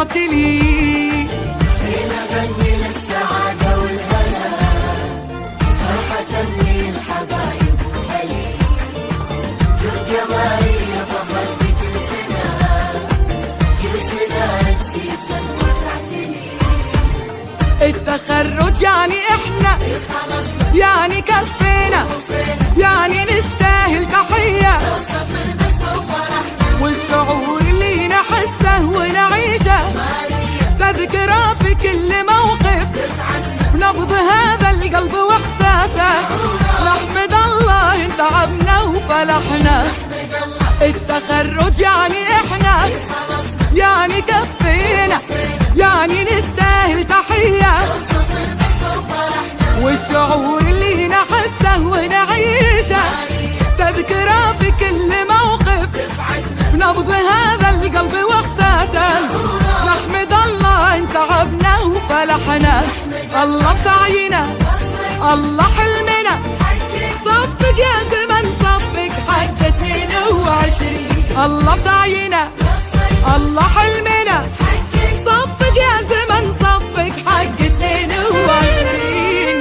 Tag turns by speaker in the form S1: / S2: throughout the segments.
S1: رجعت لي.
S2: هنا غني للسعادة والهنا، فرحة للحبايب والهلي، ترجى ماريا فخر في كل سنة، كل سنة تزيد لما تعتلي.
S1: التخرج يعني احنا، يعني كفينا، يعني نستاهل تحية، والشعور اللي نحسه ونعيشه تذكره في كل موقف، نبض هذا القلب واحساسه. نحمد الله ان تعبنا وفلحنا. التخرج يعني احنا، يعني كفينا، يعني نستاهل تحية، والشعور اللي نحسه ونعيشه تذكره في كل موقف، نبض هذا القلب واحساسه. نحمد الله ان تعبنا وفلحنا. الله بسعينا، الله حلمنا، صفق يا زمن صفق حق 22. الله بسعينا، الله حلمنا، صفق يا زمن صفق حق 22.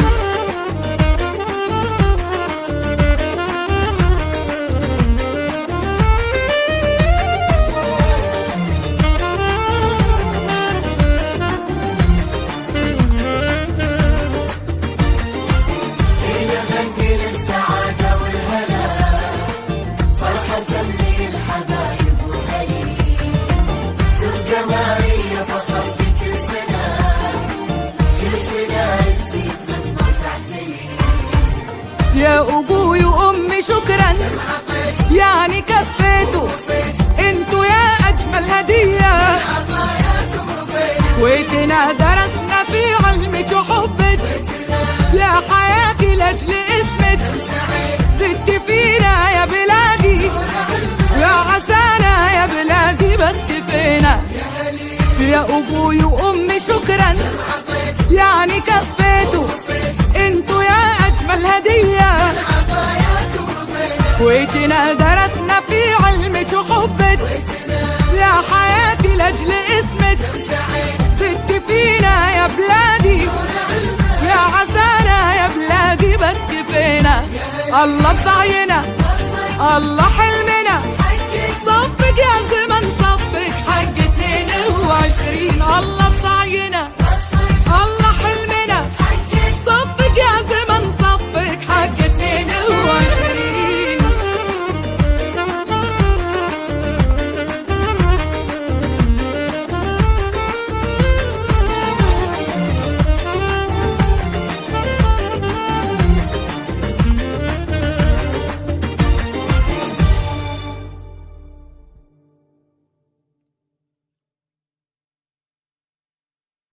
S1: يا أبوي وأمي شكرا، يعني كفيتوا انتوا يا أجمل هدية، ويتنا درسنا في علمك وحبك، يا حياتي لأجل اسمك زدت فينا يا بلادي، يا عسانا يا بلادي بس كفينا. يا أبوي وأمي شكرا، يعني كفيتوا انتوا يا أجمل هدية، ويتنا درسنا في علمك وحبك، يا حياتي لأجل اسمك زدت فينا يا بلادي، يا عسانا يا بلادي بس كفينا. الله بسعينا، الله